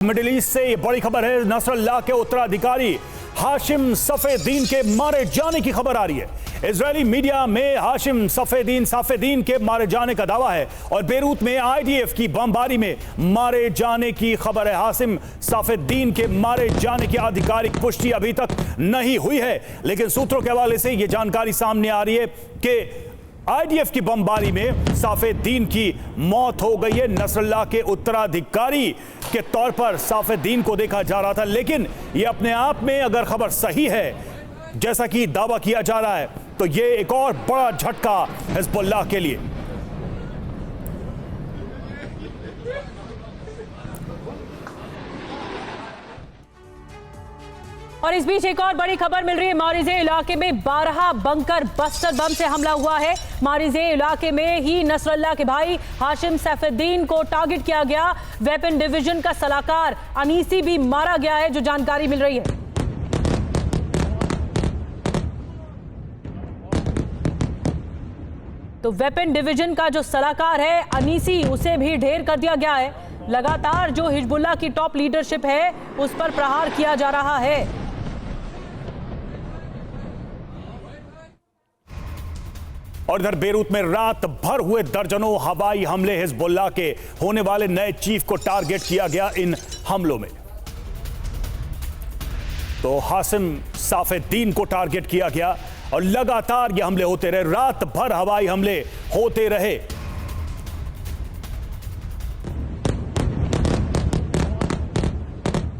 Middle east से ये बड़ी खबर है। नसरल्लाह के उत्तराधिकारी हाशिम सफेदीन के मारे जाने की खबर आ रही है। इजरायली मीडिया में हाशिम सफेदीन के मारे जाने का दावा है और बेरूत में आईडीएफ की बमबारी में मारे जाने की खबर है। हाशिम सफेदीन के मारे जाने की आधिकारिक पुष्टि अभी तक नहीं हुई है, लेकिन सूत्रों के हवाले से यह जानकारी सामने आ रही है कि आईडीएफ की बमबारी में सफेदीन की मौत हो गई है। नसरल्लाह के उत्तराधिकारी के तौर पर सफेदीन को देखा जा रहा था, लेकिन यह अपने आप में अगर खबर सही है जैसा कि दावा किया जा रहा है तो यह एक और बड़ा झटका हिजबुल्लाह के लिए। और इस बीच एक और बड़ी खबर मिल रही है। मारिजे इलाके में 12 बंकर बस्टर बम से हमला हुआ है। मारिजे इलाके में ही नसरल्लाह के भाई हाशिम सफेदीन को टारगेट किया गया। वेपन डिवीजन का सलाहकार अनीसी भी मारा गया है, जो जानकारी मिल रही है। तो वेपन डिवीजन का जो सलाहकार है अनीसी, उसे भी ढेर कर दिया गया है। लगातार जो हिजबुल्लाह की टॉप लीडरशिप है उस पर प्रहार किया जा रहा है। और इधर बेरूत में रात भर हुए दर्जनों हवाई हमले। हिजबुल्लाह के होने वाले नए चीफ को टारगेट किया गया इन हमलों में। तो हाशिम सफेदीन को टारगेट किया गया और लगातार ये हमले होते रहे। रात भर हवाई हमले होते रहे।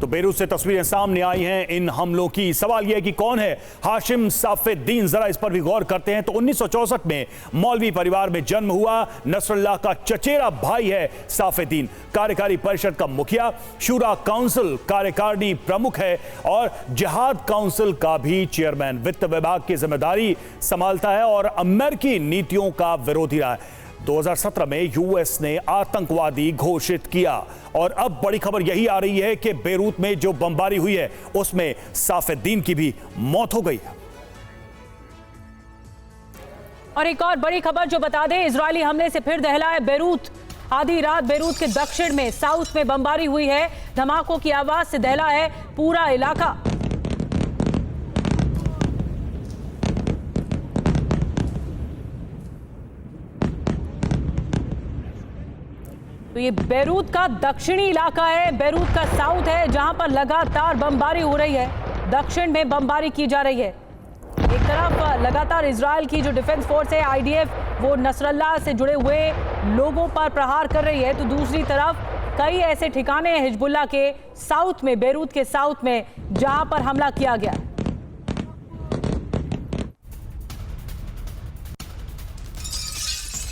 तो बेरूत से तस्वीरें सामने आई हैं इन हमलों की। सवाल यह है कि कौन है हाशिम सफेदीन, जरा इस पर भी गौर करते हैं। तो 1964 में मौलवी परिवार में जन्म हुआ। नसरल्लाह का चचेरा भाई है सफेदीन। कार्यकारी परिषद का मुखिया, शूरा काउंसिल कार्यकारिणी प्रमुख है और जिहाद काउंसिल का भी चेयरमैन। वित्त विभाग की जिम्मेदारी संभालता है और अमेरिकी नीतियों का विरोधी रहा है। 2017 में यूएस ने आतंकवादी घोषित किया और अब बड़ी खबर यही आ रही है कि बेरूत में जो बमबारी हुई है उसमें सफेदीन की भी मौत हो गई है। और एक और बड़ी खबर जो बता दें, इजरायली हमले से फिर दहला है बेरूत। आधी रात बेरूत के दक्षिण में साउथ में बमबारी हुई है। धमाकों की आवाज से दहला है पूरा इलाका। तो ये बेरूत का दक्षिणी इलाका है, बेरूत का साउथ है, जहां पर लगातार बमबारी हो रही है। दक्षिण में बमबारी की जा रही है। एक तरफ लगातार इजराइल की जो डिफेंस फोर्स है आईडीएफ, वो नसरल्लाह से जुड़े हुए लोगों पर प्रहार कर रही है, तो दूसरी तरफ कई ऐसे ठिकाने हैं हिजबुल्लाह के साउथ में, बेरूत के साउथ में, जहां पर हमला किया गया।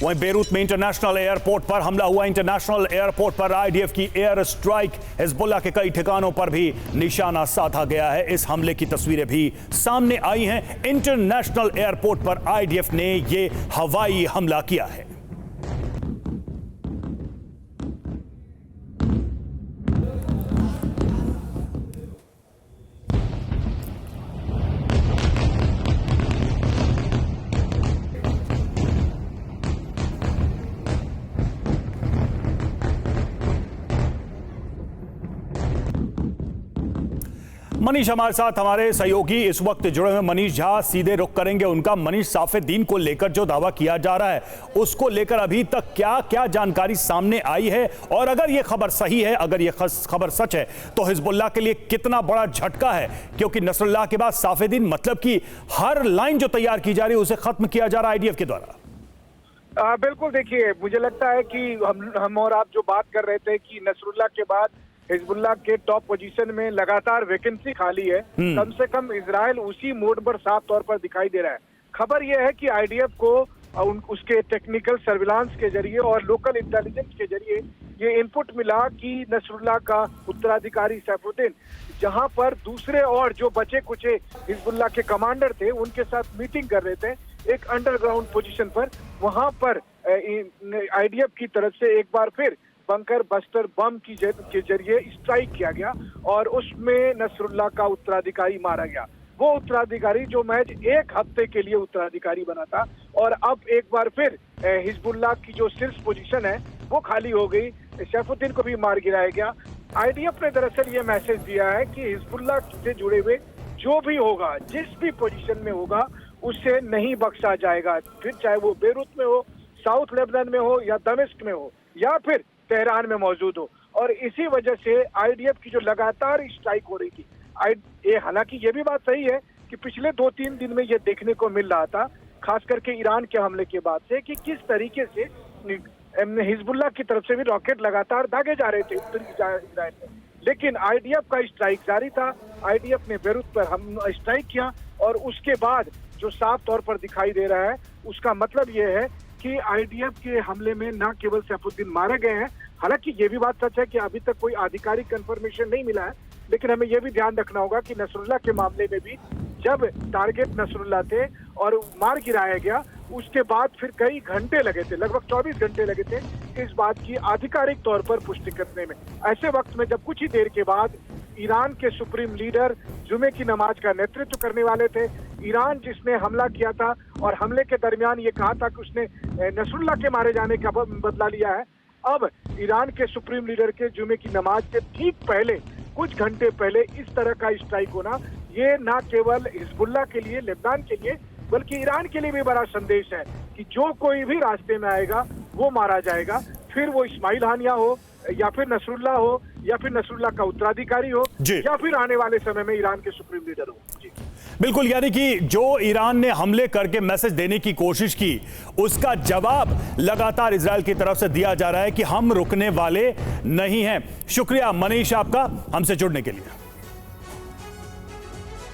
वहीं बेरूत में इंटरनेशनल एयरपोर्ट पर हमला हुआ। इंटरनेशनल एयरपोर्ट पर आईडीएफ की एयर स्ट्राइक, हिजबुल्लाह के कई ठिकानों पर भी निशाना साधा गया है। इस हमले की तस्वीरें भी सामने आई हैं। इंटरनेशनल एयरपोर्ट पर आईडीएफ ने यह हवाई हमला किया है। मनीष हमारे साथ, हमारे सहयोगी इस वक्त जुड़े हुए। मनीष झा, सीधे रुख करेंगे उनका। मनीष, सफेदीन को लेकर जो दावा किया जा रहा है उसको लेकर अभी तक क्या क्या जानकारी सामने आई है, और अगर यह खबर सही है, अगर यह खबर सच है, तो हिजबुल्लाह के लिए कितना बड़ा झटका है? क्योंकि नसरल्लाह के बाद सफेदीन, मतलब कि हर लाइन जो तैयार की जा रही है उसे खत्म किया जा रहा है आईडीएफ के द्वारा। बिल्कुल, देखिए, मुझे लगता है कि हम और आप जो बात कर रहे थे कि नसरुल्लाह के बाद हिजबुल्लाह के टॉप पोजीशन में लगातार वैकेंसी खाली है। कम से कम इजराइल उसी मोड पर साफ तौर पर दिखाई दे रहा है। खबर यह है कि आईडीएफ को उसके टेक्निकल सर्विलांस के जरिए और लोकल इंटेलिजेंस के जरिए ये इनपुट मिला कि नसरुल्लाह का उत्तराधिकारी सैफुद्दीन जहां पर दूसरे और जो बचे कुचे हिजबुल्लाह के कमांडर थे उनके साथ मीटिंग कर रहे थे एक अंडरग्राउंड पोजीशन पर, वहां पर आईडीएफ की तरफ से एक बार फिर बंकर बस्टर बम के जरिए स्ट्राइक किया गया और उसमें नसरुल्लाह का उत्तराधिकारी मारा गया। वो उत्तराधिकारी जो महज एक हफ्ते के लिए उत्तराधिकारी बना था और अब एक बार फिर हिजबुल्लाह की जो शीर्ष पोजीशन है वो खाली हो गई। सैफुद्दीन को भी मार गिराया गया। आईडीएफ ने दरअसल ये मैसेज दिया है कि हिजबुल्लाह से जुड़े हुए जो भी होगा, जिस भी पोजीशन में होगा, उससे नहीं बख्शा जाएगा, फिर चाहे वो बेरूत में हो, साउथ लेबनान में हो, या दमिश्क में हो, या फिर तेहरान में मौजूद हो। और इसी वजह से आईडीएफ की जो लगातार स्ट्राइक हो रही थी, हालांकि ये भी बात सही है कि पिछले 2-3 दिन में ये देखने को मिल रहा था, खास करके ईरान के हमले के बाद से, कि किस तरीके से हिजबुल्लाह की तरफ से भी रॉकेट लगातार दागे जा रहे थे उत्तरी इजराइल में। लेकिन आईडीएफ का स्ट्राइक जारी था। आईडीएफ ने बेरूत पर हम स्ट्राइक किया और उसके बाद जो साफ तौर पर दिखाई दे रहा है, उसका मतलब ये है कि आईडीएफ के हमले में न केवल सैफुद्दीन मारे गए हैं, हालांकि ये भी बात सच है कि अभी तक कोई आधिकारिक कंफर्मेशन नहीं मिला है, लेकिन हमें यह भी ध्यान रखना होगा कि नसरुल्लाह के मामले में भी जब टारगेट नसरुल्लाह थे और मार गिराया गया, उसके बाद फिर कई घंटे लगे थे, लगभग 24 घंटे लगे थे इस बात की आधिकारिक तौर पर पुष्टि करने में। ऐसे वक्त में जब कुछ ही देर के बाद ईरान के सुप्रीम लीडर जुमे की नमाज का नेतृत्व करने वाले थे, ईरान जिसने हमला किया था और हमले के दरमियान ये कहा था कि उसने नसरुल्लाह के मारे जाने का बदला लिया है, अब ईरान के सुप्रीम लीडर के जुमे की नमाज के ठीक पहले, कुछ घंटे पहले इस तरह का स्ट्राइक होना, ये न केवल हिजबुल्लाह के लिए, लेबनान के लिए, बल्कि ईरान के लिए भी बड़ा संदेश है कि जो कोई भी रास्ते में आएगा वो मारा जाएगा, फिर वो इस्माइल हानिया हो, या फिर नसरुल्लाह हो, या फिर नसरुल्लाह का उत्तराधिकारी हो, या फिर आने वाले समय में ईरान के सुप्रीम लीडर हो। जी बिल्कुल, यानी कि जो ईरान ने हमले करके मैसेज देने की कोशिश की, उसका जवाब लगातार इजराइल की तरफ से दिया जा रहा है कि हम रुकने वाले नहीं हैं। शुक्रिया मनीष आपका हमसे जुड़ने के लिए।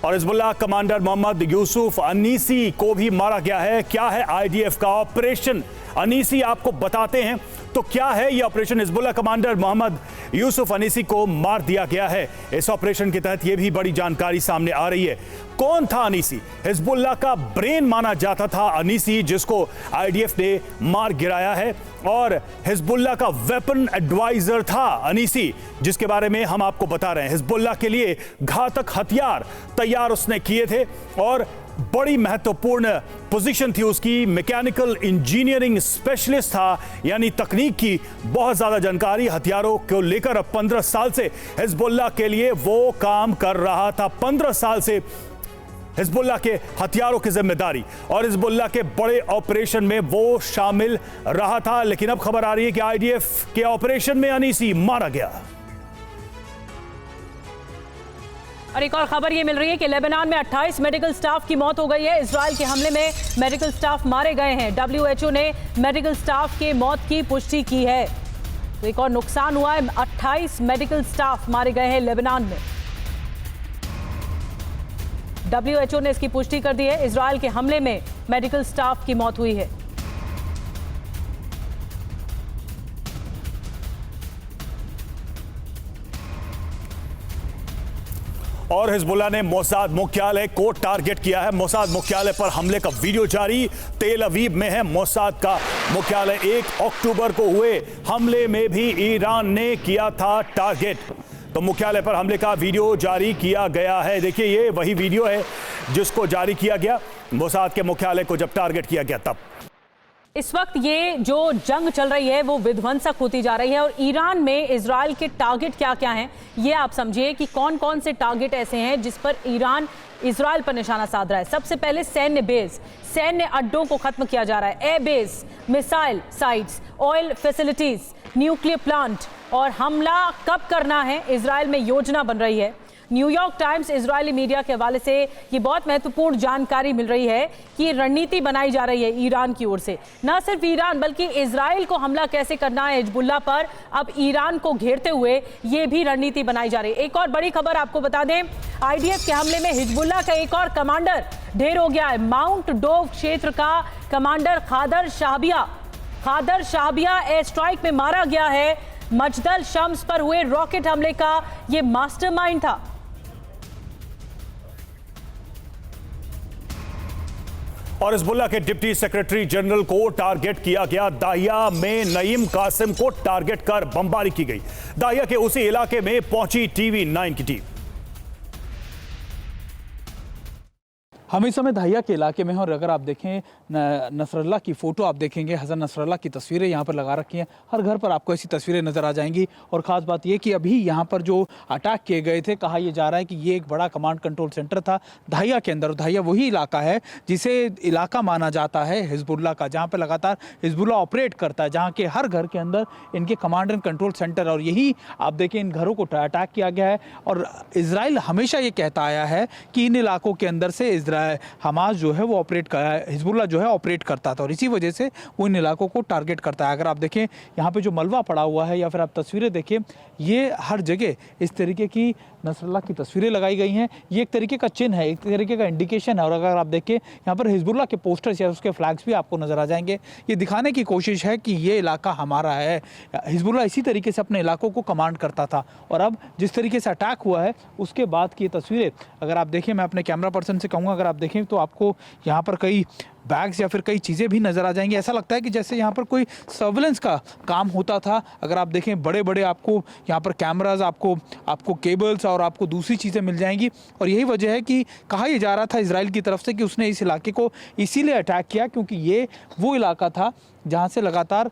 और Hezbollah commander Mohammad Yusuf Anisi को भी मारा गया है। क्या है आईडीएफ का ऑपरेशन अनीसी, आपको बताते हैं। तो क्या है यह operation? Hezbollah commander Mohammad Yusuf Anisi को मार दिया गया है। इस ऑपरेशन के तहत यह भी बड़ी जानकारी सामने आ रही है। कौन था अनीसी? हिजबुल्लाह का ब्रेन माना जाता था अनीसी, जिसको आईडीएफ ने मार गिराया है, और हिजबुल्लाह का वेपन एडवाइजर था अनीसी, जिसके बारे में हम आपको बता रहे हैं। हिजबुल्लाह के लिए घातक हथियार तैयार उसने किए थे और बड़ी महत्वपूर्ण पोजीशन थी उसकी। मैकेनिकल इंजीनियरिंग स्पेशलिस्ट था, यानी तकनीक की बहुत ज्यादा जानकारी हथियारों को लेकर। अब 15 साल से हिजबुल्लाह के लिए वो काम कर रहा था। 15 साल से हिजबुल्लाह के हथियारों की जिम्मेदारी और हिजबुल्लाह के बड़े ऑपरेशन में वो शामिल रहा था। लेकिन अब खबर आ रही है कि आईडीएफ के ऑपरेशन में अनीसी मारा गया। और एक और खबर ये मिल रही है कि लेबनान में 28 मेडिकल स्टाफ की मौत हो गई है। इजराइल के हमले में मेडिकल स्टाफ मारे गए हैं। WHO ने मेडिकल स्टाफ के मौत की पुष्टि की है। तो एक और नुकसान हुआ है, 28 मेडिकल स्टाफ मारे गए हैं लेबनान में। WHO ने इसकी पुष्टि कर दी है। इजराइल के हमले में मेडिकल स्टाफ की मौत हुई है। और हिजबुल्लाह ने मोसाद मुख्यालय को टारगेट किया है। मोसाद मुख्यालय पर हमले का वीडियो जारी तेल अवीव में है। मोसाद का मुख्यालय 1 अक्टूबर को हुए हमले में भी ईरान ने किया था टारगेट। तो मुख्यालय पर हमले का वीडियो जारी किया गया है। देखिए, ये वही वीडियो है जिसको जारी किया गया मोसाद के मुख्यालय को जब टारगेट किया गया तब। इस वक्त ये जो जंग चल रही है वो विध्वंसक होती जा रही है। और ईरान में इजराइल के टारगेट क्या क्या हैं, ये आप समझिए कि कौन कौन से टारगेट ऐसे हैं जिस पर ईरान इजराइल पर निशाना साध रहा है। सबसे पहले सैन्य बेस, सैन्य अड्डों को खत्म किया जा रहा है। Air base, missile sites, oil facilities, nuclear plant. और हमला कब करना है, इजराइल में योजना बन रही है। न्यूयॉर्क टाइम्स इजरायली मीडिया के हवाले से ये बहुत महत्वपूर्ण जानकारी मिल रही है कि रणनीति बनाई जा रही है ईरान की ओर से। न सिर्फ ईरान बल्कि इजराइल को हमला कैसे करना है हिजबुल्लाह पर, अब ईरान को घेरते हुए ये भी रणनीति बनाई जा रही है। एक और बड़ी खबर आपको बता दें, आईडीएफ के हमले में हिजबुल्लाह का एक और कमांडर ढेर हो गया है। माउंट डोव क्षेत्र का कमांडर खादर शाहबिया एयर स्ट्राइक में मारा गया है। मजदल शम्स पर हुए रॉकेट हमले का ये मास्टरमाइंड था। और हिजबुल्लाह के डिप्टी सेक्रेटरी जनरल को टारगेट किया गया। दाहिया में नईम कासिम को टारगेट कर बमबारी की गई। दाहिया के उसी इलाके में पहुंची TV9 की टीम। हम इस समय दाहिया के इलाके में हैं और अगर आप देखें नसरुल्लाह की फ़ोटो आप देखेंगे, हज़रत नसरुल्लाह की तस्वीरें यहाँ पर लगा रखी हैं। हर घर पर आपको ऐसी तस्वीरें नज़र आ जाएंगी। और ख़ास बात ये कि अभी यहाँ पर जो अटैक किए गए थे, कहा यह जा रहा है कि ये एक बड़ा कमांड कंट्रोल सेंटर था दाहिया के अंदर। दाहिया वही इलाका है जिसे इलाका माना जाता है हिजबुल्लाह का, जहाँ पर लगातार हिजबुल्लाह ऑपरेट करता है, जहाँ के हर घर के अंदर इनके कमांड एंड कंट्रोल सेंटर। और यही आप देखें इन घरों को अटैक किया गया है। और इजराइल हमेशा ये कहता आया है कि इन इलाकों के अंदर से हमास जो है वो हिजबुल्लाह जो है ऑपरेट करता था और इसी वजह से वो इन इलाकों को टारगेट करता है। अगर आप देखें यहाँ पे जो मलबा पड़ा हुआ है या फिर आप तस्वीरें देखें, ये हर जगह इस तरीके की नसरुल्लाह की तस्वीरें लगाई गई हैं। ये एक तरीके का चिन्ह है, एक तरीके का इंडिकेशन है। और अगर आप देखें यहाँ पर हिजबुल्लाह के पोस्टर्स या उसके फ्लैग्स भी आपको नज़र आ जाएंगे। ये दिखाने की कोशिश है कि ये इलाका हमारा है। हिजबुल्लाह इसी तरीके से अपने इलाकों को कमांड करता था और अब जिस तरीके से अटैक हुआ है उसके बाद की तस्वीरें अगर आप देखें, मैं अपने कैमरा पर्सन से कहूँगा अगर आप देखें तो आपको यहाँ पर कई बैग्स या फिर कई चीज़ें भी नज़र आ जाएंगी। ऐसा लगता है कि जैसे यहाँ पर कोई सर्विलेंस का काम होता था। अगर आप देखें बड़े बड़े आपको यहाँ पर कैमराज, आपको केबल्स और आपको दूसरी चीज़ें मिल जाएंगी। और यही वजह है कि कहा यह जा रहा था इजराइल की तरफ से कि उसने इस इलाके को इसीलिए अटैक किया क्योंकि ये वो इलाका था जहाँ से लगातार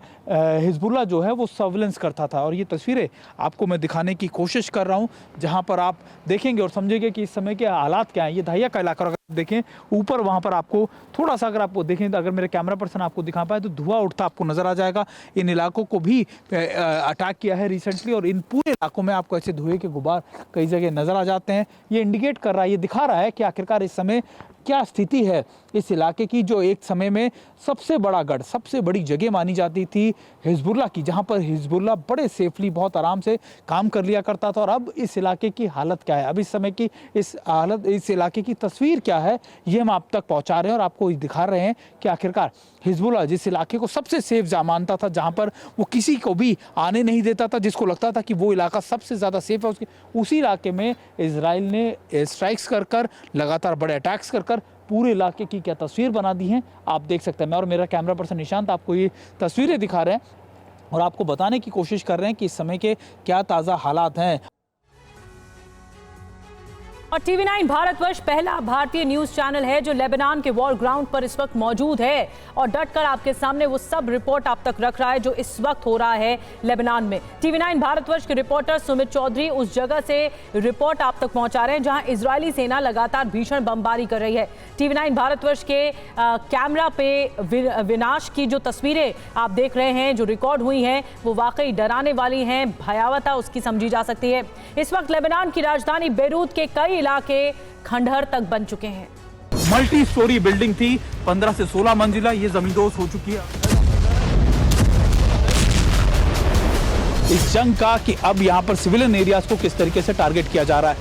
हिजबुल्लाह जो है वो सर्विलेंस करता था। और ये तस्वीरें आपको मैं दिखाने की कोशिश कर रहा हूँ जहाँ पर आप देखेंगे और समझेंगे कि इस समय के हालात क्या हैं। ये दाहिया का इलाका, अगर आप देखें ऊपर वहाँ पर आपको थोड़ा सा अगर आपको देखें तो अगर मेरे कैमरा पर्सन आपको दिखा पाए तो धुआं उठता आपको नज़र आ जाएगा। इन इलाकों को भी अटैक किया है रिसेंटली और इन पूरे इलाकों में आपको ऐसे धुएँ के गुबार कई जगह नज़र आ जाते हैं। ये इंडिकेट कर रहा है, ये दिखा रहा है कि आखिरकार इस समय क्या स्थिति है इस इलाके की, जो एक समय में सबसे बड़ा गढ़, सबसे बड़ी जगह मानी जाती थी हिजबुल्लाह की, जहां पर हिजबुल्लाह बड़े सेफली बहुत आराम से काम कर लिया करता था। और अब इस इलाके की हालत क्या है, अब इस समय की इस इलाके की तस्वीर क्या है, ये हम आप तक पहुंचा रहे हैं और आपको दिखा रहे हैं कि आखिरकार हिजबुल्लाह जिस इलाके को सबसे सेफ मानता था, जहाँ पर वो किसी को भी आने नहीं देता था, जिसको लगता था कि वो इलाका सबसे ज़्यादा सेफ है, उसी इलाके में इजराइल ने स्ट्राइक्स कर लगातार बड़े अटैक्स कर पूरे इलाके की क्या तस्वीर बना दी है आप देख सकते हैं। मैं और मेरा कैमरा पर्सन निशांत आपको ये तस्वीरें दिखा रहे हैं और आपको बताने की कोशिश कर रहे हैं कि इस समय के क्या ताज़ा हालात हैं। और TV9 भारतवर्ष पहला भारतीय न्यूज चैनल है जो लेबनान के वॉर ग्राउंड पर इस वक्त मौजूद है और डटकर आपके सामने वो सब रिपोर्ट आप तक रख रहा है जो इस वक्त हो रहा है लेबनान में। TV9 भारतवर्ष के रिपोर्टर सुमित चौधरी उस जगह से रिपोर्ट आप तक पहुंचा रहे हैं जहां इजरायली सेना लगातार भीषण बमबारी कर रही है। TV9 भारतवर्ष के कैमरा पे विनाश की जो तस्वीरें आप देख रहे हैं जो रिकॉर्ड हुई हैं वो वाकई डराने वाली हैं, भयावहता उसकी समझी जा सकती है। इस वक्त लेबनान की राजधानी बेरूत के कई इलाके खंडहर तक बन चुके हैं। मल्टी स्टोरी बिल्डिंग थी, 15 से 16 मंजिला, ये जमींदोज हो चुकी है इस जंग का कि अब यहां पर सिविलियन एरियाज को किस तरीके से टारगेट किया जा रहा है।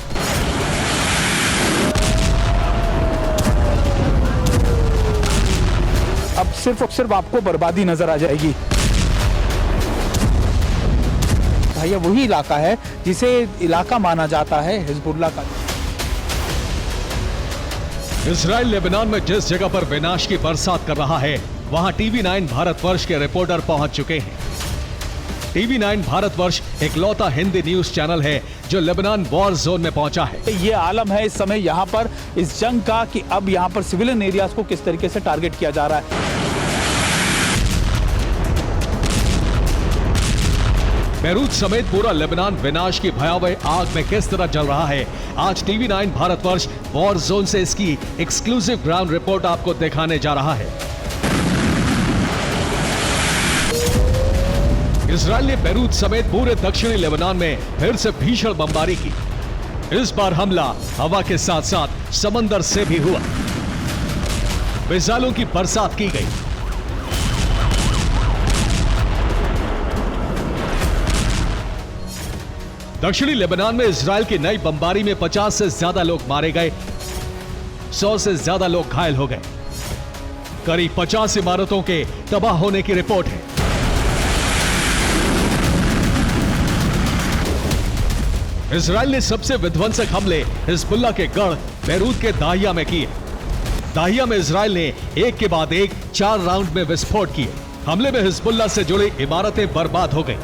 अब सिर्फ और सिर्फ आपको बर्बादी नजर आ जाएगी। यह वही इलाका है जिसे इलाका माना जाता है हिजबुल्लाह का। इजराइल लेबनान में जिस जगह पर विनाश की बरसात कर रहा है वहां TV9 भारतवर्ष के रिपोर्टर पहुंच चुके हैं। TV9 भारतवर्ष एक लौता हिंदी न्यूज चैनल है जो लेबनान वॉर जोन में पहुंचा है। ये आलम है इस समय यहाँ पर इस जंग का कि अब यहाँ पर सिविलियन एरियाज को किस तरीके से टारगेट किया जा रहा है। बेरूत समेत पूरा लेबनान विनाश की भयावह आग में किस तरह जल रहा है, आज TV9 भारतवर्ष वॉर जोन से इसकी एक्सक्लूसिव ग्राउंड रिपोर्ट आपको दिखाने जा रहा है। इजराइल ने बेरूत समेत पूरे दक्षिणी लेबनान में फिर से भीषण बमबारी की। इस बार हमला हवा के साथ साथ समंदर से भी हुआ, मिसाइलों की बरसात की गई। दक्षिणी लेबनान में इजराइल की नई बमबारी में 50 से ज्यादा लोग मारे गए, 100 से ज्यादा लोग घायल हो गए। करीब 50 इमारतों के तबाह होने की रिपोर्ट है। इजराइल ने सबसे विध्वंसक हमले हिजबुल्लाह के गढ़ बेरूत के दाहिया में किए। दाहिया में इजराइल ने एक के बाद एक 4 राउंड में विस्फोट किए। हमले में हिजबुल्लाह से जुड़ी इमारतें बर्बाद हो गई।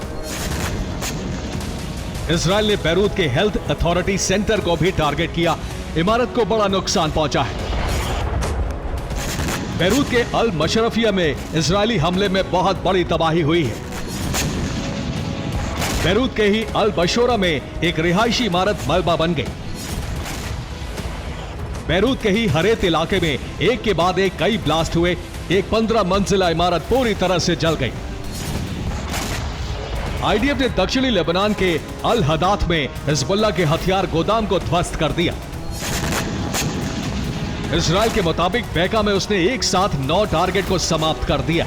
इजराइल ने बेरूत के हेल्थ अथॉरिटी सेंटर को भी टारगेट किया। इमारत को बड़ा नुकसान पहुंचा है। बैरूत के अल मशरफिया में इजरायली हमले में बहुत बड़ी तबाही हुई है। बैरूत के ही अल बशोरा में एक रिहायशी इमारत मलबा बन गई। बैरूत के ही हरेत इलाके में एक के बाद एक कई ब्लास्ट हुए। एक 15 मंजिला इमारत पूरी तरह से जल गई। आईडीएफ ने दक्षिणी लेबनान के अल हदात में हिजबुल्लाह के हथियार गोदाम को ध्वस्त कर दिया। इजरायल के मुताबिक बेका में उसने एक साथ 9 टारगेट को समाप्त कर दिया।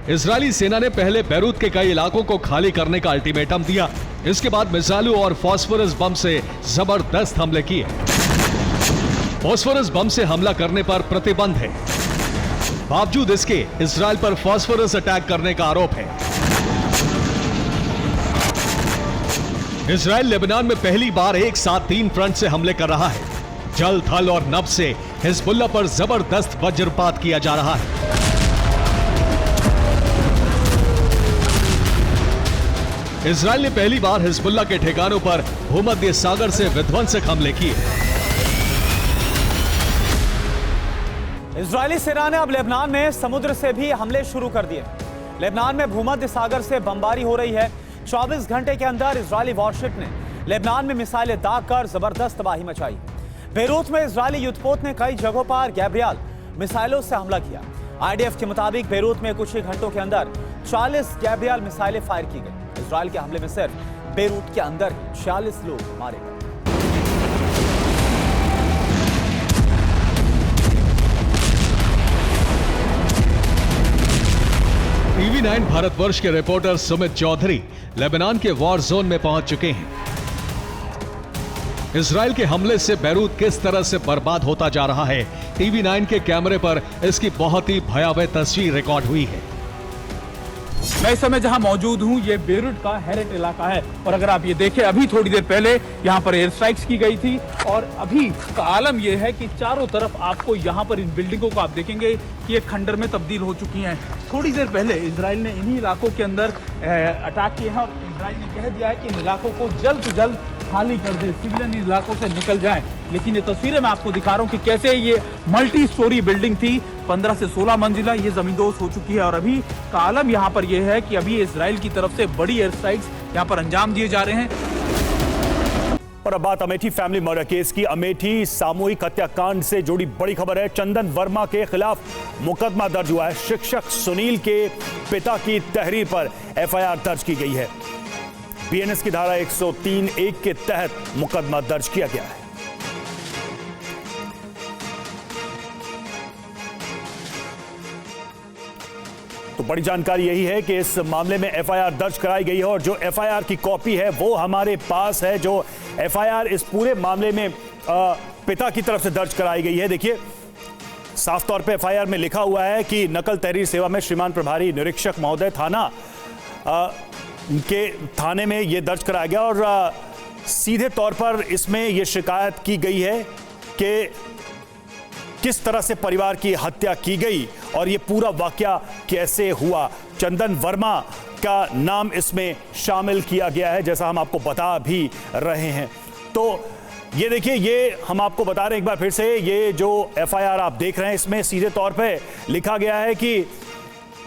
इजरायली सेना ने पहले बैरूत के कई इलाकों को खाली करने का अल्टीमेटम दिया। इसके बाद मिसाइलों और फास्फोरस बम से जबरदस्त हमले किए। फास्फोरस बम से हमला करने पर प्रतिबंध है। बावजूद इसके इजरायल पर फास्फोरस अटैक करने का आरोप है। इजरायल लेबनान में पहली बार एक साथ 3 फ्रंट से हमले कर रहा है। जल, थल और नभ से हिजबुल्लाह पर जबरदस्त वज्रपात किया जा रहा है। इजरायल ने पहली बार हिजबुल्लाह के ठिकानों पर भूमध्य सागर से विध्वंसक हमले किए। इजरायली सेना ने अब लेबनान में समुद्र से भी हमले शुरू कर दिए। लेबनान में भूमध्य सागर से बमबारी हो रही है। 24 घंटे के अंदर इजरायली वॉरशिप ने लेबनान में मिसाइलें दागकर जबरदस्त तबाही मचाई। बैरूत में इजरायली युद्धपोत ने कई जगहों पर गैब्रियल मिसाइलों से हमला किया। आईडीएफ के मुताबिक बैरूत में कुछ ही घंटों के अंदर 40 गैब्रियल मिसाइलें फायर की गई। इजरायल के हमले में सिर्फ बैरूत के अंदर 46 लोग मारे गए। टीवी 9 भारतवर्ष के रिपोर्टर सुमित चौधरी लेबनान के वॉर जोन में पहुंच चुके हैं। इजरायल के हमले से बैरूत किस तरह से बर्बाद होता जा रहा है, टीवी 9 के कैमरे पर इसकी बहुत ही भयावह तस्वीर रिकॉर्ड हुई है। मैं इस समय जहां मौजूद हूं ये बैरूत का हेरेट इलाका है और अगर आप ये देखें अभी थोड़ी देर पहले यहां पर एयर स्ट्राइक्स की गई थी और अभी का आलम ये है कि चारों तरफ आपको यहां पर इन बिल्डिंगों को आप देखेंगे कि ये खंडर में तब्दील हो चुकी हैं। थोड़ी देर पहले इजराइल ने इन्हीं इलाकों के अंदर अटैक किए हैं और इजराइल ने कह दिया है कि इन इलाकों को जल्द से जल्द खाली कर दे, सिविलियन इलाकों से निकल जाएं। लेकिन ये तस्वीरें मैं आपको दिखा रहा हूं कि कैसे ये मल्टी स्टोरी बिल्डिंग थी, 15 से 16 मंजिला, ये जमींदोज हो चुकी है और अभी का आलम यहाँ पर यह है कि अभी इजराइल की तरफ से बड़ी एयर स्ट्राइक्स यहाँ पर अंजाम दिए जा रहे हैं। और अब बात अमेठी फैमिली मर्डर केस की। अमेठी सामूहिक हत्याकांड से जुड़ी बड़ी खबर है। चंदन वर्मा के खिलाफ मुकदमा दर्ज हुआ है। शिक्षक सुनील के पिता की तहरीर पर एफआईआर दर्ज की गई है। बीएनएस की धारा 103(1) के तहत मुकदमा दर्ज किया गया है। तो बड़ी जानकारी यही है कि इस मामले में एफआईआर दर्ज कराई गई है और जो एफआईआर की कॉपी है वो हमारे पास है। जो एफआईआर इस पूरे मामले में पिता की तरफ से दर्ज कराई गई है। देखिए, साफ तौर पे एफआईआर में लिखा हुआ है कि नकल तहरीर सेवा में श्रीमान प्रभारी निरीक्षक महोदय के थाने में यह दर्ज कराया गया और सीधे तौर पर इसमें यह शिकायत की गई है कि किस तरह से परिवार की हत्या की गई और यह पूरा वाकया कैसे हुआ। चंदन वर्मा का नाम इसमें शामिल किया गया है, जैसा हम आपको बता भी रहे हैं। तो ये देखिए, ये हम आपको बता रहे हैं एक बार फिर से, ये जो एफआईआर आप देख रहे हैं इसमें सीधे तौर पे लिखा गया है कि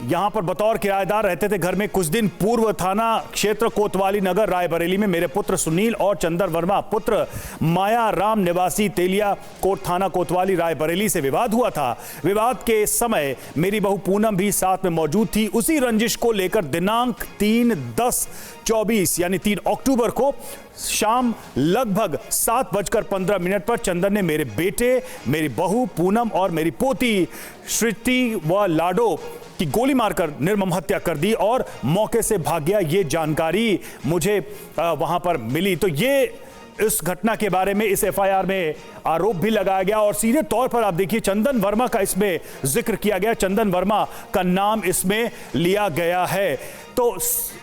यहां पर बतौर किराएदार रहते थे घर में। कुछ दिन पूर्व थाना क्षेत्र कोतवाली नगर रायबरेली में मेरे पुत्र सुनील और चंदन वर्मा पुत्र माया राम निवासी तेलिया कोट थाना कोतवाली रायबरेली से विवाद हुआ था। विवाद के समय मेरी बहू पूनम भी साथ में मौजूद थी। उसी रंजिश को लेकर दिनांक 3/10/24 यानी 3 अक्टूबर को शाम लगभग 7:15 पर चंदन ने मेरे बेटे, मेरी बहू पूनम और मेरी पोती श्रुति व लाडो की गोली मारकर निर्मम हत्या कर दी और मौके से भाग गया। ये जानकारी मुझे वहां पर मिली। तो ये इस घटना के बारे में इस एफआईआर में आरोप भी लगाया गया और सीधे तौर पर आप देखिए चंदन वर्मा का इसमें जिक्र किया गया। चंदन वर्मा का नाम इसमें लिया गया है। तो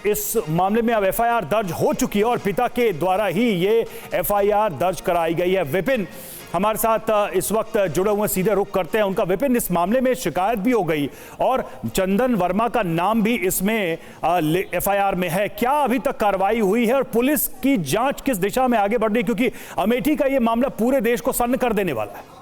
इस मामले में अब एफआईआर दर्ज हो चुकी है और पिता के द्वारा ही ये एफआईआर दर्ज कराई गई है। विपिन, हमारे साथ इस वक्त जुड़े हुए, सीधे रुख करते हैं उनका। विपिन, इस मामले में शिकायत भी हो गई और चंदन वर्मा का नाम भी इसमें एफआईआर में है। क्या अभी तक कार्रवाई हुई है और पुलिस की जांच किस दिशा में आगे बढ़ रही है, क्योंकि अमेठी का यह मामला पूरे देश को सन्न कर देने वाला है?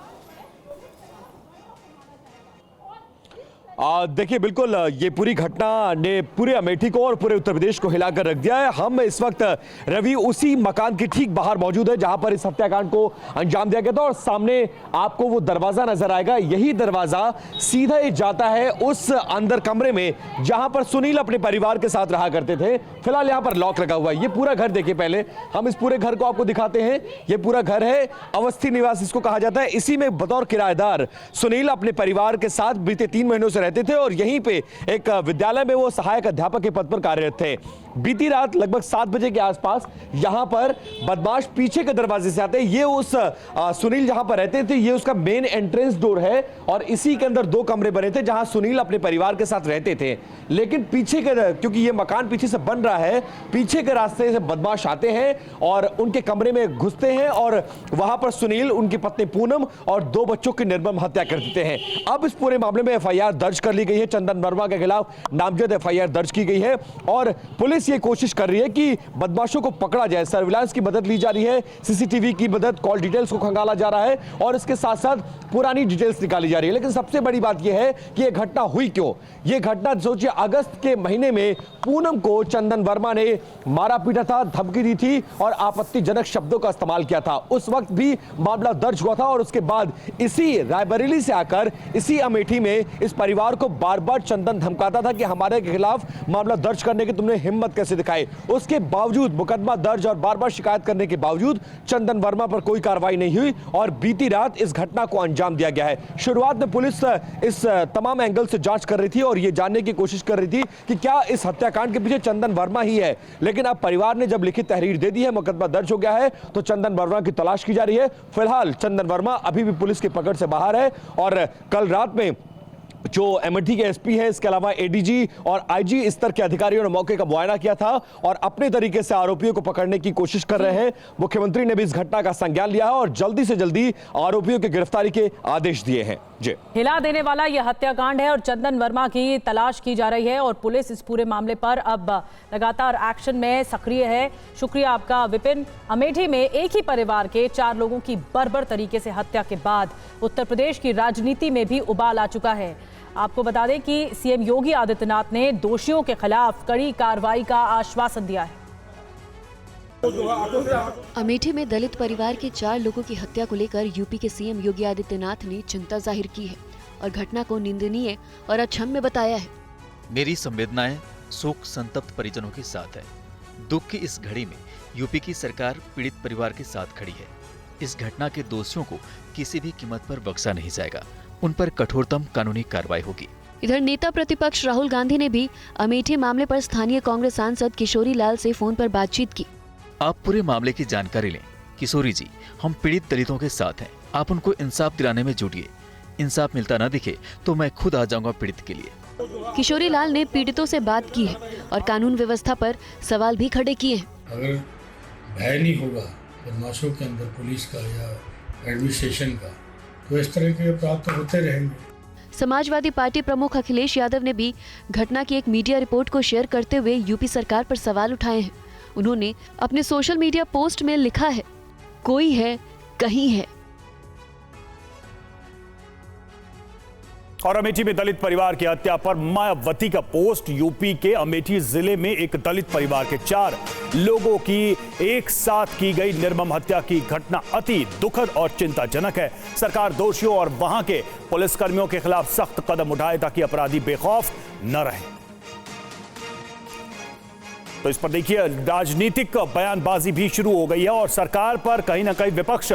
देखिए, बिल्कुल ये पूरी घटना ने पूरे अमेठी को और पूरे उत्तर प्रदेश को हिलाकर रख दिया है। हम इस वक्त रवि उसी मकान के ठीक बाहर मौजूद है जहां पर इस हत्याकांड को अंजाम दिया गया था और सामने आपको वो दरवाजा नजर आएगा। यही दरवाजा सीधा ही जाता है उस अंदर कमरे में जहां पर सुनील अपने परिवार के साथ रहा करते थे। फिलहाल यहां पर लॉक लगा हुआ है। ये पूरा घर देखिए, पहले हम इस पूरे घर को आपको दिखाते हैं। ये पूरा घर है, अवस्थी निवास इसको कहा जाता है। इसी में बतौर किराएदार सुनील अपने परिवार के साथ बीते 3 महीनों से रहते थे और यहीं पे एक विद्यालय में वो सहायक अध्यापक के पद पर कार्यरत थे। बीती रात लगभग 7 बजे के आसपास यहां पर बदमाश पीछे के दरवाजे से आते हैं। ये उस सुनील जहां पर रहते थे, ये उसका मेन एंट्रेंस डोर है और इसी के अंदर 2 कमरे बने थे जहां सुनील अपने परिवार के साथ रहते थे। लेकिन पीछे के, क्योंकि ये मकान पीछे से बन रहा है, पीछे के रास्ते से बदमाश आते हैं और उनके कमरे में घुसते हैं और वहां पर सुनील, उनकी पत्नी पूनम और 2 बच्चों की निर्मम हत्या कर देते हैं। अब इस पूरे मामले में एफआईआर दर्ज कर ली गई है। चंदन वर्मा के खिलाफ नामजद एफआईआर दर्ज की गई है और पुलिस ये कोशिश कर रही है कि बदमाशों को पकड़ा जाए। सर्विलांस की मदद ली जा रही है, सीसीटीवी की मदद, कॉल डिटेल्स को खंगाला जा रहा है और इसके साथ साथ पुरानी डिटेल्स निकाली जा रही है। लेकिन सबसे बड़ी बात यह है कि यह घटना हुई क्यों। यह घटना सोचिए, अगस्त के महीने में पूनम को चंदन वर्मा ने मारा पीटा था, धमकी दी थी और आपत्तिजनक शब्दों का इस्तेमाल किया था। उस वक्त भी मामला दर्ज हुआ था और उसके बाद इसी रायबरेली से आकर इसी अमेठी में इस परिवार को बार बार चंदन धमकाता था कि हमारे खिलाफ मामला दर्ज करने की तुमने हिम्मत कैसे दिखाई। उसके बावजूद मुकदमा दर्ज और बार बार शिकायत करने के बावजूद चंदन वर्मा पर कोई कार्रवाई नहीं हुई और बीती रात इस घटना को अंजाम दिया गया है। शुरुआत में पुलिस इस तमाम एंगल से जांच कर रही थी और यह जानने की कोशिश कर रही थी कि क्या इस हत्याकांड के पीछे चंदन वर्मा ही है। लेकिन अब परिवार ने जब लिखित तहरीर दे दी है, मुकदमा दर्ज हो गया है, तो चंदन वर्मा की तलाश की जा रही है। फिलहाल चंदन वर्मा अभी भी पुलिस की पकड़ से बाहर है और कल रात में जो अमेठी के एसपी है, इसके अलावा एडीजी और आईजी स्तर के अधिकारियों ने मौके का मुआयना किया था और अपने तरीके से आरोपियों को पकड़ने की कोशिश कर रहे हैं। मुख्यमंत्री ने भी इस घटना का संज्ञान लिया है और जल्दी से जल्दी आरोपियों की गिरफ्तारी के आदेश दिए हैं। जी, हिला देने वाला यह हत्याकांड है और चंदन वर्मा की तलाश की जा रही है और पुलिस इस पूरे मामले पर अब लगातार एक्शन में सक्रिय है। शुक्रिया आपका विपिन। अमेठी में एक ही परिवार के 4 लोगों की बर्बर तरीके से हत्या के बाद उत्तर प्रदेश की राजनीति में भी उबाल आ चुका है। आपको बता दें कि सीएम योगी आदित्यनाथ ने दोषियों के खिलाफ कड़ी कार्रवाई का आश्वासन दिया है। अमेठी में दलित परिवार के 4 लोगों की हत्या को लेकर यूपी के सीएम योगी आदित्यनाथ ने चिंता जाहिर की है और घटना को निंदनीय और अक्षम्य बताया है। मेरी संवेदनाएं शोक संतप्त परिजनों के साथ है। दुख की इस घड़ी में यूपी की सरकार पीड़ित परिवार के साथ खड़ी है। इस घटना के दोषियों को किसी भी कीमत पर बख्शा नहीं जाएगा। उन पर कठोरतम कानूनी कार्रवाई होगी। इधर नेता प्रतिपक्ष राहुल गांधी ने भी अमेठी मामले पर स्थानीय कांग्रेस सांसद किशोरी लाल से फोन पर बातचीत की। आप पूरे मामले की जानकारी लें। किशोरी जी, हम पीड़ित दलितों के साथ हैं। आप उनको इंसाफ दिलाने में जुटिए। इंसाफ मिलता ना दिखे तो मैं खुद आ जाऊंगा पीड़ित के लिए। किशोरी लाल ने पीड़ितों से बात की है और कानून व्यवस्था पर सवाल भी खड़े किए हैं। अगर भय नहीं होगा बदमाशों के अंदर, पुलिस का या एडमिनिस्ट्रेशन का, तो इस तरह के अपराध तो होते रहेंगे। समाजवादी पार्टी प्रमुख अखिलेश यादव ने भी घटना की एक मीडिया रिपोर्ट को शेयर करते हुए यूपी सरकार पर सवाल उठाए हैं। उन्होंने अपने सोशल मीडिया पोस्ट में लिखा है, कोई है कहीं है। और अमेठी में दलित परिवार की हत्या पर मायावती का पोस्ट। यूपी के अमेठी जिले में एक दलित परिवार के 4 लोगों की एक साथ की गई निर्मम हत्या की घटना अति दुखद और चिंताजनक है। सरकार दोषियों और वहां के पुलिसकर्मियों के खिलाफ सख्त कदम उठाए ताकि अपराधी बेखौफ न रहे। तो इस पर देखिए, राजनीतिक बयानबाजी भी शुरू हो गई है और सरकार पर कहीं ना कहीं विपक्ष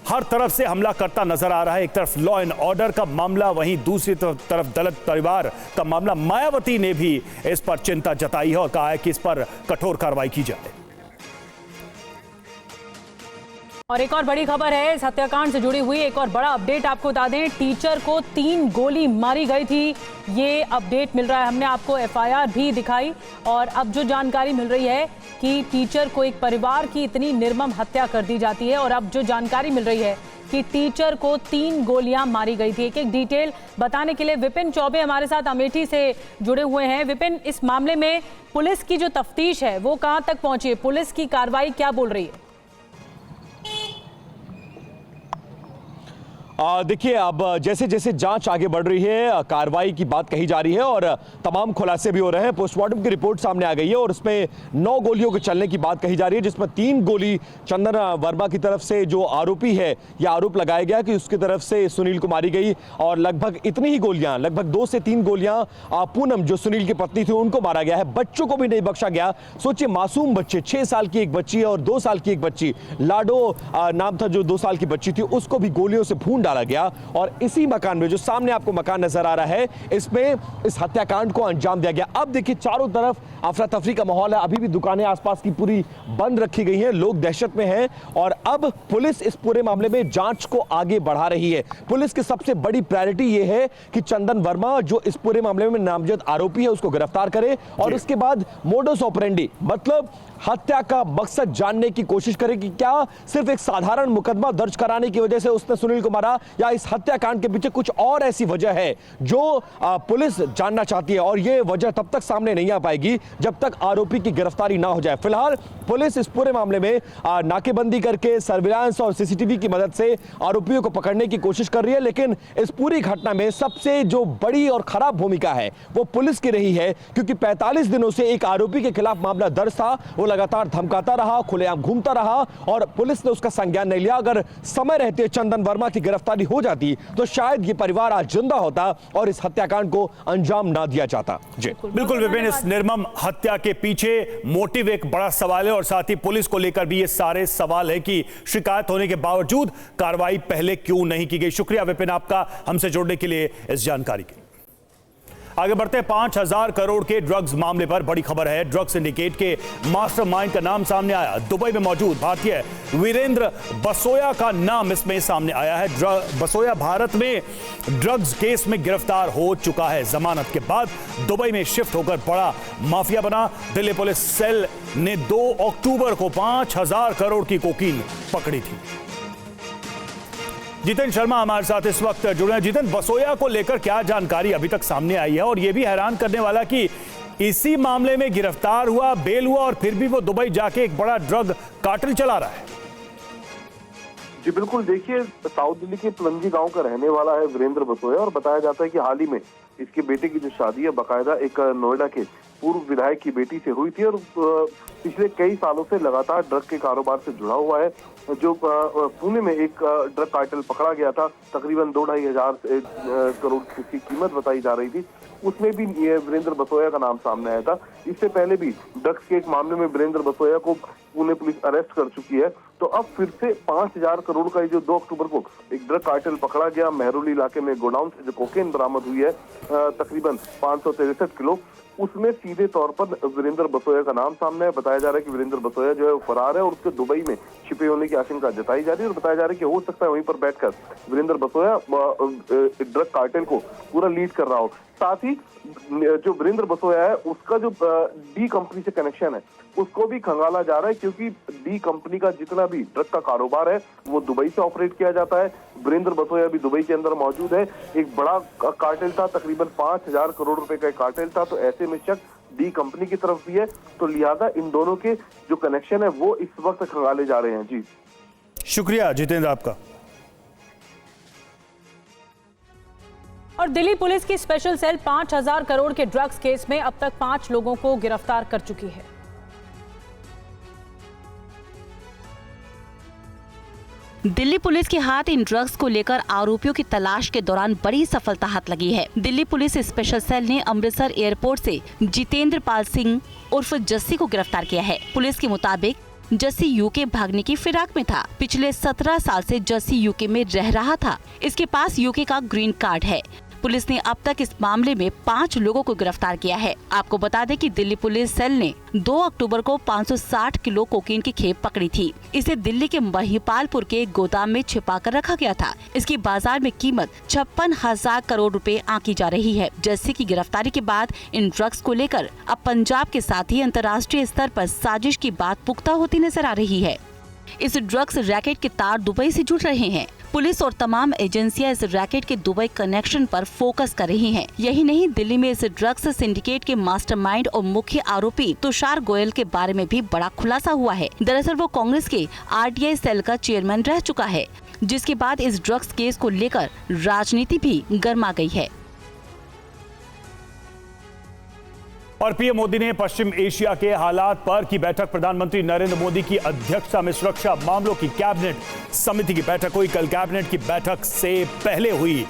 हर तरफ से हमला करता नजर आ रहा है। एक तरफ लॉ एंड ऑर्डर का मामला, वहीं दूसरी तरफ दलित परिवार का मामला। मायावती ने भी इस पर चिंता जताई है और कहा है कि इस पर कठोर कार्रवाई की जाए। और एक और बड़ी खबर है इस हत्याकांड से जुड़ी हुई। एक और बड़ा अपडेट आपको बता दें, टीचर को 3 गोली मारी गई थी, ये अपडेट मिल रहा है। हमने आपको एफआईआर भी दिखाई और अब जो जानकारी मिल रही है कि टीचर को एक परिवार की इतनी निर्मम हत्या कर दी जाती है और अब जो जानकारी मिल रही है कि टीचर को 3 गोलियां मारी गई थी। एक डिटेल बताने के लिए विपिन चौबे हमारे साथ अमेठी से जुड़े हुए हैं। विपिन, इस मामले में पुलिस की जो तफ्तीश है वो कहां तक पहुंची है? पुलिस की कार्रवाई क्या बोल रही है? देखिए, अब जैसे जैसे जांच आगे बढ़ रही है, कार्रवाई की बात कही जा रही है और तमाम खुलासे भी हो रहे हैं। पोस्टमार्टम की रिपोर्ट सामने आ गई है और उसमें 9 गोलियों के चलने की बात कही जा रही है, जिसमें 3 गोली चंदन वर्मा की तरफ से जो आरोपी है, यह आरोप लगाया गया कि उसकी तरफ से सुनील को मारी गई और लगभग इतनी ही गोलियां, लगभग 2 से 3 गोलियां पूनम जो सुनील की पत्नी थी उनको मारा गया है। बच्चों को भी नहीं बख्शा गया। सोचिए, मासूम बच्चे, 6 साल की एक बच्ची और 2 साल की एक बच्ची, लाडो नाम था जो 2 साल की बच्ची थी, उसको भी गोलियों से भून डाला गया। और इसी मकान में, जो सामने आपको मकान नजर आ रहा है, इसमें इस हत्याकांड को अंजाम दिया गया। अब देखिए, चारों तरफ अफरा तफरी का माहौल है। अभी भी दुकानें आसपास की पूरी बंद रखी गई हैं, लोग दहशत में हैं और अब पुलिस इस पूरे मामले में जांच को आगे बढ़ा रही है। पुलिस की सबसे बड़ी प्रायोरिटी यह है कि चंदन वर्मा जो इस पूरे मामले में नामजद आरोपी है उसको गिरफ्तार करे और उसके बाद मोडस ऑपरेंडी, मतलब हत्या का मकसद जानने की कोशिश करे कि क्या सिर्फ एक साधारण मुकदमा दर्ज कराने की वजह से उसने सुनील को मारा या इस हत्याकांड के पीछे कुछ और ऐसी वजह है जो पुलिस जानना चाहती है। और यह वजह तब तक सामने नहीं आ पाएगी जब तक आरोपी की गिरफ्तारी ना हो जाए। फिलहाल पुलिस इस पूरे मामले में नाकेबंदी करके सर्विलांस और सीसीटीवी की मदद से आरोपियों को पकड़ने की कोशिश कर रही है, लेकिन इस पूरी घटना में सबसे जो बड़ी और खराब भूमिका है वो पुलिस की रही है, क्योंकि 45 दिनों से एक आरोपी के खिलाफ मामला दर्ज था। वो लगातार धमकाता रहा, खुलेआम घूमता रहा और पुलिस ने उसका संज्ञान नहीं लिया। अगर समय रहते चंदन वर्मा की गिरफ्तारी हो जाती तो शायद ये परिवार आज जिंदा होता और इस हत्याकांड को अंजाम ना दिया जाता। जी बिल्कुल विपिन, इस निर्मम हत्या के पीछे मोटिव एक बड़ा सवाल है और साथ ही पुलिस को लेकर भी ये सारे सवाल है कि शिकायत होने के बावजूद कार्रवाई पहले क्यों नहीं की गई। शुक्रिया विपिन आपका हमसे जुड़ने के लिए इस जानकारी के लिए। आगे बढ़ते हैं, 5,000 करोड़ के ड्रग्स मामले पर बड़ी खबर है। ड्रग्स सिंडिकेट के मास्टरमाइंड का नाम सामने आया। दुबई में मौजूद भारतीय वीरेंद्र बसोया का नाम इसमें सामने आया है। बसोया भारत में ड्रग्स केस में गिरफ्तार हो चुका है। जमानत के बाद दुबई में शिफ्ट होकर बड़ा माफिया बना। दिल्ली पुलिस सेल ने 2 अक्टूबर को 5,000 करोड़ की कोकीन पकड़ी थी। जितेंद्र शर्मा हमारे साथ इस वक्त जुड़े हैं। जितेंद्र, बसोया को लेकर क्या जानकारी अभी तक सामने आई है? और यह भी हैरान करने वाला कि इसी मामले में गिरफ्तार हुआ, बेल हुआ और फिर भी वो दुबई जाके एक बड़ा ड्रग कार्टेल चला रहा है। जी बिल्कुल, देखिए, साउथ दिल्ली के पलंगी गांव का रहने वाला है वीरेंद्र बसोया और बताया जाता है कि हाल ही में इसके बेटे की जो शादी है बाकायदा एक नोएडा के पूर्व विधायक की बेटी से हुई थी और पिछले कई सालों से लगातार ड्रग के कारोबार से जुड़ा हुआ है। जो पुणे में एक ड्रग कार्टेल पकड़ा गया था, तकरीबन 2-2.5 हजार करोड़ की कीमत बताई जा रही थी, उसमें भी वीरेंद्र बसोया का नाम सामने आया था। इससे पहले भी ड्रग्स के एक मामले में वीरेंद्र बसोया को पुणे पुलिस अरेस्ट कर चुकी है। तो अब फिर से 5,000 करोड़ का जो 2 अक्टूबर को एक ड्रग कार्टेल पकड़ा गया, मेहरौली इलाके में गोडाउन से जो कोकेन बरामद हुई है तकरीबन 563 किलो, उसमें सीधे तौर पर वीरेंद्र बसोया का नाम सामने है। बताया जा रहा है कि वीरेंद्र बसोया जो है वो फरार है और उसके दुबई में छिपे होने की आशंका जताई जा रही है और बताया जा रहा है कि हो सकता है वहीं पर बैठकर वीरेंद्र बसोया ड्रग कार्टेल को पूरा लीड कर रहा हो। साथ ही जो वीरेंद्र बसोया है उसका जो डी कंपनी से कनेक्शन है उसको भी खंगाला जा रहा है, क्योंकि डी कंपनी का जितना भी ड्रग का कारोबार है वो दुबई से ऑपरेट किया जाता है। वीरेंद्र बसोया भी दुबई के अंदर मौजूद है। एक बड़ा कार्टेल था, तकरीबन 5,000 करोड़ रुपए का कार्टेल था, तो ऐसे में शक डी कंपनी की तरफ भी है, तो लिहाजा इन दोनों के जो कनेक्शन है वो इस वक्त खंगाले जा रहे हैं। जी शुक्रिया जितेंद्र आपका। और दिल्ली पुलिस की स्पेशल सेल 5,000 करोड़ के ड्रग्स केस में अब तक 5 लोगों को गिरफ्तार कर चुकी है। दिल्ली पुलिस के हाथ इन ड्रग्स को लेकर आरोपियों की तलाश के दौरान बड़ी सफलता हाथ लगी है। दिल्ली पुलिस स्पेशल सेल ने अमृतसर एयरपोर्ट से जितेंद्र पाल सिंह उर्फ जस्सी को गिरफ्तार किया है। पुलिस के मुताबिक जस्सी यूके भागने की फिराक में था। पिछले 17 साल से जस्सी यूके में रह रहा था। इसके पास यूके का ग्रीन कार्ड है। पुलिस ने अब तक इस मामले में 5 लोगों को गिरफ्तार किया है। आपको बता दें कि दिल्ली पुलिस सेल ने 2 अक्टूबर को 560 किलो कोकीन की खेप पकड़ी थी। इसे दिल्ली के महिपालपुर के एक गोदाम में छिपा कर रखा गया था। इसकी बाजार में कीमत 56,000 करोड़ रुपए आंकी जा रही है। जस्सी की गिरफ्तारी के बाद इन ड्रग्स को लेकर अब पंजाब के साथ ही अंतर्राष्ट्रीय स्तर पर साजिश की बात पुख्ता होती नजर आ रही है। इस ड्रग्स रैकेट के तार दुबई से जुड़ रहे हैं। पुलिस और तमाम एजेंसियां इस रैकेट के दुबई कनेक्शन पर फोकस कर रही हैं। यही नहीं, दिल्ली में इस ड्रग्स सिंडिकेट के मास्टरमाइंड और मुख्य आरोपी तुषार गोयल के बारे में भी बड़ा खुलासा हुआ है। दरअसल वो कांग्रेस के आरटीआई सेल का चेयरमैन रह चुका है, जिसके बाद इस ड्रग्स केस को लेकर राजनीति भी गर्मा गई है। और पीएम मोदी ने पश्चिम एशिया के हालात पर की बैठक। प्रधानमंत्री नरेंद्र मोदी की अध्यक्षता में सुरक्षा मामलों की कैबिनेट समिति की बैठक हुई। कल कैबिनेट की बैठक से पहले हुई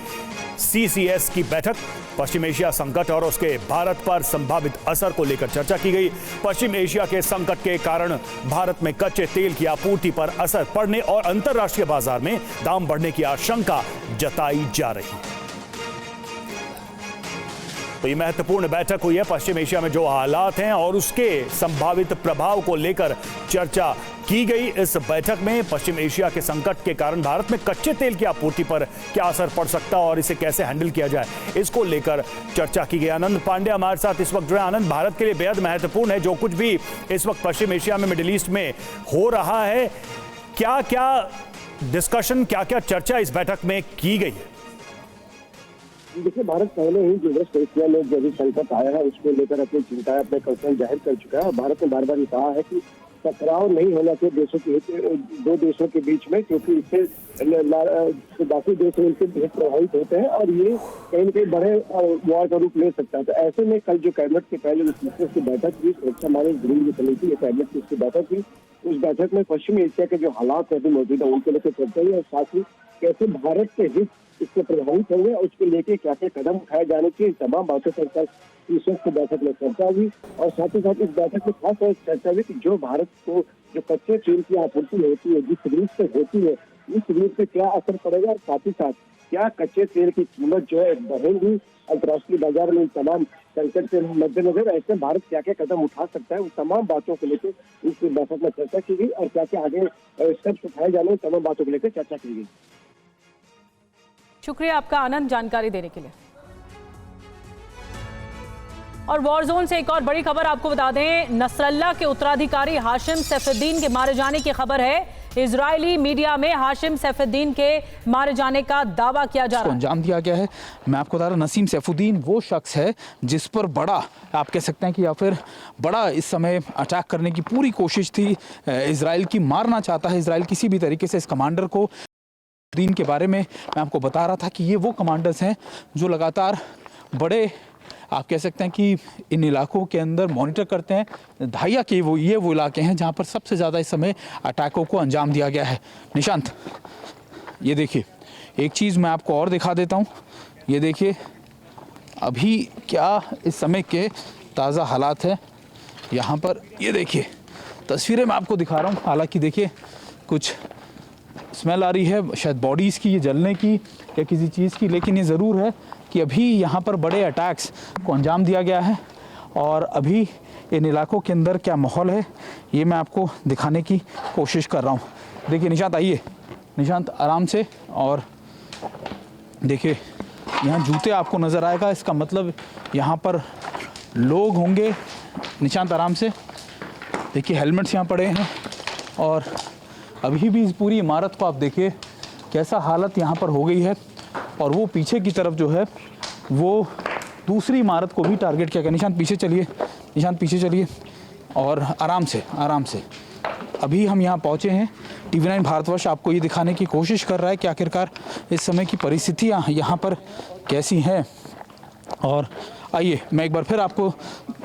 सीसीएस की बैठक। पश्चिम एशिया संकट और उसके भारत पर संभावित असर को लेकर चर्चा की गई। पश्चिम एशिया के संकट के कारण भारत में कच्चे तेल की आपूर्ति पर असर पड़ने और अंतर्राष्ट्रीय बाजार में दाम बढ़ने की आशंका जताई जा रही है। तो ये महत्वपूर्ण बैठक हुई है। पश्चिम एशिया में जो हालात हैं और उसके संभावित प्रभाव को लेकर चर्चा की गई। इस बैठक में पश्चिम एशिया के संकट के कारण भारत में कच्चे तेल की आपूर्ति पर क्या असर पड़ सकता है और इसे कैसे हैंडल किया जाए, इसको लेकर चर्चा की गई। आनंद पांडे हमारे साथ इस वक्त जुड़े। आनंद, भारत के लिए बेहद महत्वपूर्ण है जो कुछ भी इस वक्त पश्चिम एशिया में, मिडिल ईस्ट में हो रहा है। क्या क्या डिस्कशन, क्या क्या चर्चा इस बैठक में की गई है? देखिए, भारत पहले ही जो वेस्ट एशिया में जो भी संकट आया है उसको लेकर अपनी चिंताएं, अपने कंसर्न जाहिर कर चुका है। और भारत ने बार बार ये कहा है कि टकराव नहीं होना चाहिए देशों के, दो देशों के बीच में, क्योंकि इससे बाकी देश उनके हित प्रभावित होते हैं और ये कहीं न कहीं बड़े वॉर का रूप ले सकता है। तो ऐसे में कल जो कैबिनेट के पहले की बैठक हुई, सुरक्षा मामले जुड़ी समिति कैबिनेट की उसकी बैठक हुई। उस बैठक में पश्चिम एशिया के जो हालात अभी मौजूद है उनके लेकर चर्चा हुई और साथ ही कैसे भारत के हित इससे प्रभावित होंगे और उसको लेके क्या क्या कदम उठाए जाने चाहिए, तमाम बातों पर कल इस वक्त बैठक में चर्चा हुई। और साथ ही साथ इस बैठक में खास तौर से चर्चा हुई कि जो भारत को जो कच्चे तेल की आपूर्ति होती है, जिस रूप से होती है, इस रूप से क्या असर पड़ेगा और साथ ही साथ क्या कच्चे तेल की कीमत जो है बढ़ेगी अंतर्राष्ट्रीय बाजार में। तमाम संकट के मद्देनजर ऐसे भारत क्या क्या कदम उठा सकता है, उन तमाम बातों को लेकर इस बैठक में चर्चा की गई और क्या क्या आगे स्टेप्स उठाए जाने, तमाम बातों को लेकर चर्चा की गई। शुक्रिया आपका आनंद, जानकारी देने के लिए। और वॉर जोन से एक और बड़ी खबर आपको बता दें, नसरल्ला के उत्तराधिकारी हाशिम सैफुद्दीन के मारे जाने की खबर है। इजरायली मीडिया में हाशिम सैफुद्दीन के मारे जाने का दावा किया जा रहा है, अंजाम दिया गया है। मैं आपको बता रहा, नसीम सैफुद्दीन वो शख्स है जिस पर बड़ा, आप कह सकते हैं कि या फिर बड़ा इस समय अटैक करने की पूरी कोशिश थी। इजराइल की मारना चाहता है इजराइल किसी भी तरीके से इस कमांडर को। दिन के बारे में मैं आपको बता रहा था कि ये वो कमांडर्स हैं जो लगातार बड़े, आप कह सकते हैं कि इन इलाकों के अंदर मॉनिटर करते हैं। धाइया के वो इलाके हैं जहां पर सबसे ज़्यादा इस समय अटैकों को अंजाम दिया गया है। निशांत, ये देखिए, एक चीज़ मैं आपको और दिखा देता हूं। ये देखिए अभी क्या इस समय के ताज़ा हालात है यहाँ पर। ये देखिए तस्वीरें मैं आपको दिखा रहा हूँ। हालांकि देखिए कुछ स्मेल आ रही है, शायद बॉडीज़ की, ये जलने की या किसी चीज़ की, लेकिन ये ज़रूर है कि अभी यहाँ पर बड़े अटैक्स को अंजाम दिया गया है। और अभी इन इलाकों के अंदर क्या माहौल है ये मैं आपको दिखाने की कोशिश कर रहा हूँ। देखिए निशांत, आइए निशांत, आराम से। और देखिए यहाँ जूते आपको नज़र आएगा, इसका मतलब यहाँ पर लोग होंगे। निशांत आराम से, देखिए हेलमेट्स यहाँ पड़े हैं। और अभी भी इस पूरी इमारत को आप देखिए कैसा हालत यहाँ पर हो गई है। और वो पीछे की तरफ जो है वो दूसरी इमारत को भी टारगेट किया गया। निशांत पीछे चलिए, निशांत पीछे चलिए और आराम से, आराम से। अभी हम यहाँ पहुँचे हैं। TV9 भारतवर्ष आपको ये दिखाने की कोशिश कर रहा है कि आखिरकार इस समय की परिस्थितियाँ यहाँ पर कैसी हैं। और आइए मैं एक बार फिर आपको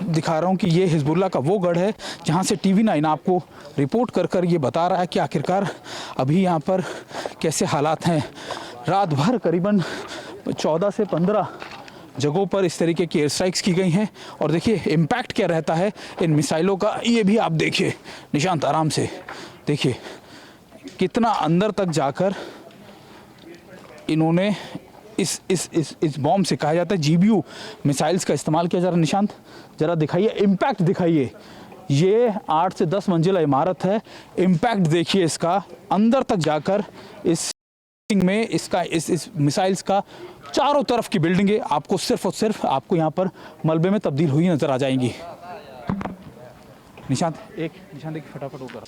दिखा रहा हूँ कि ये हिजबुल्लाह का वो गढ़ है जहाँ से TV9 आपको रिपोर्ट कर कर ये बता रहा है कि आखिरकार अभी यहाँ पर कैसे हालात हैं। रात भर करीबन 14 से 15 जगहों पर इस तरीके की एयर स्ट्राइक्स की गई हैं। और देखिए इम्पैक्ट क्या रहता है इन मिसाइलों का, ये भी आप देखिए। निशांत आराम से देखिए कितना अंदर तक जाकर इन्होंने इस बॉम्ब से, कहा जाता है GBU मिसाइल्स का इस्तेमाल किया जा रहा है। निशांत ज़रा दिखाइए, इम्पैक्ट दिखाइए। ये 8 से 10 मंजिला इमारत है। इम्पैक्ट देखिए इसका, अंदर तक जाकर इस में इसका इस मिसाइल्स का चारों तरफ की बिल्डिंगें आपको सिर्फ और सिर्फ आपको यहाँ पर मलबे में तब्दील हुई नजर आ जाएंगी। निशांत एक फटाफट होकर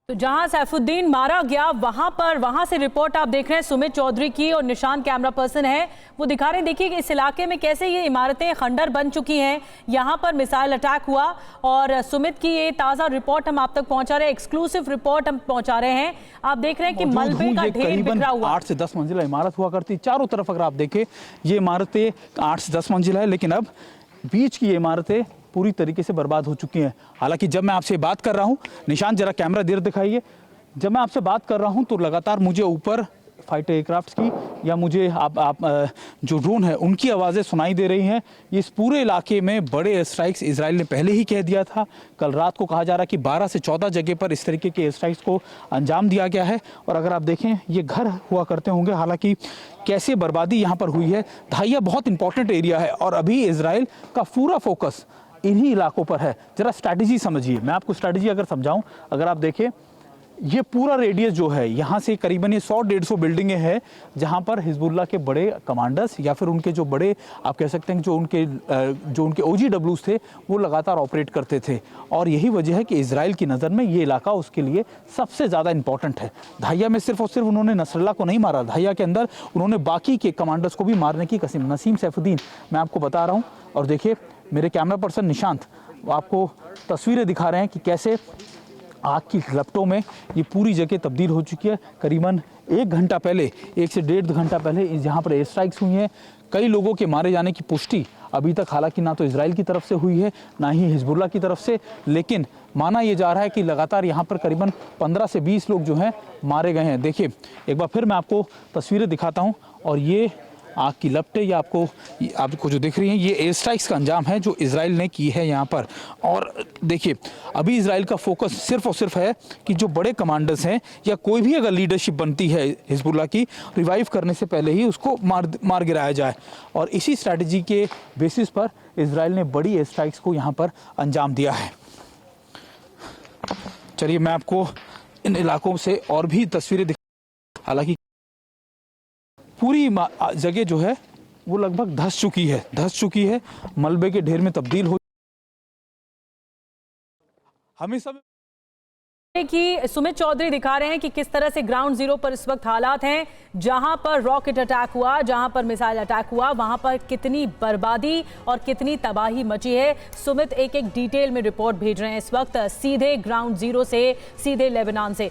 तो जहां सैफुद्दीन मारा गया वहां से रिपोर्ट आप देख रहे हैं सुमित चौधरी की, और निशान कैमरा पर्सन है, वो दिखा रहे हैं। देखिए इस इलाके में कैसे ये इमारतें खंडर बन चुकी हैं, यहां पर मिसाइल अटैक हुआ, और सुमित की ये ताज़ा रिपोर्ट हम आप तक पहुंचा रहे हैं, एक्सक्लूसिव रिपोर्ट हम पहुंचा रहे हैं। आप देख रहे हैं कि मलबे का ढेर बिखरा हुआ। 8 से 10 मंजिला इमारत हुआ करती, चारों तरफ अगर आप देखें ये इमारतें 8 से 10 मंजिला है, लेकिन अब बीच की ये इमारतें पूरी तरीके से बर्बाद हो चुकी हैं। हालांकि जब मैं आपसे बात कर रहा हूं, निशान जरा कैमरा देर दिखाइए, जब मैं आपसे बात कर रहा हूं तो लगातार मुझे ऊपर फाइटर एयरक्राफ्ट की या मुझे जो ड्रोन है उनकी आवाज़ें सुनाई दे रही हैं। इस पूरे इलाके में बड़े एयर स्ट्राइक्स इजराइल ने पहले ही कह दिया था। कल रात को कहा जा रहा है कि 12 से 14 जगह पर इस तरीके के एयर स्ट्राइक्स को अंजाम दिया गया है। और अगर आप देखें ये घर हुआ करते होंगे, हालांकि कैसे बर्बादी यहाँ पर हुई है। धाइया बहुत इंपॉर्टेंट एरिया है और अभी इजराइल का पूरा फोकस इन्हीं इलाकों पर है। जरा स्ट्रैटेजी समझिए, मैं आपको स्ट्रैटेजी अगर समझाऊं, अगर आप देखें ये पूरा रेडियस जो है यहाँ से करीबन ये 100-150 बिल्डिंगें हैं जहाँ पर हिजबुल्लाह के बड़े कमांडर्स या फिर उनके जो बड़े आप कह सकते हैं जो उनके OGWs थे वो लगातार ऑपरेट करते थे। और यही वजह है कि इजराइल की नज़र में ये इलाका उसके लिए सबसे ज़्यादा इंपॉर्टेंट है। धाइया में सिर्फ और सिर्फ उन्होंने नसरल्लाह को नहीं मारा, धाइया के अंदर उन्होंने बाकी के कमांडर्स को भी मारने की कसम। नसीम सैफुद्दीन मैं आपको बता रहा हूँ, और देखिए मेरे कैमरा पर्सन निशांत आपको तस्वीरें दिखा रहे हैं कि कैसे आग की लपटों में ये पूरी जगह तब्दील हो चुकी है। करीबन 1 घंटा पहले, 1 से 1.5 घंटा पहले जहाँ पर एयर स्ट्राइक्स हुई हैं, कई लोगों के मारे जाने की पुष्टि अभी तक हालांकि ना तो इजराइल की तरफ से हुई है ना ही हिजबुल्लाह की तरफ से, लेकिन माना ये जा रहा है कि लगातार यहाँ पर करीबन 15 से 20 लोग जो हैं मारे गए हैं। देखिए एक बार फिर मैं आपको तस्वीरें दिखाता हूँ, और ये आग की लपटें या आपको जो दिख रही हैं ये एयर स्ट्राइक्स का अंजाम है जो इजराइल ने की है यहाँ पर। और देखिए अभी इजराइल का फोकस सिर्फ और सिर्फ है कि जो बड़े कमांडर्स हैं या कोई भी अगर लीडरशिप बनती है हिजबुल्लाह की, रिवाइव करने से पहले ही उसको मार गिराया जाए। और इसी स्ट्रैटेजी के बेसिस पर इजराइल ने बड़ी एयर स्ट्राइक्स को यहाँ पर अंजाम दिया है। चलिए मैं आपको इन इलाकों से और भी तस्वीरें दिखा। हालांकि पूरी जगह जो है वो लगभग धस चुकी है, मलबे के ढेर में तब्दील हो। हमें सब कि सुमित चौधरी दिखा रहे हैं कि किस तरह से ग्राउंड जीरो पर इस वक्त हालात हैं। जहां पर रॉकेट अटैक हुआ, जहां पर मिसाइल अटैक हुआ, वहां पर कितनी बर्बादी और कितनी तबाही मची है। सुमित एक डिटेल में रिपोर्ट भेज रहे हैं इस वक्त सीधे ग्राउंड जीरो से, सीधे लेबनान से।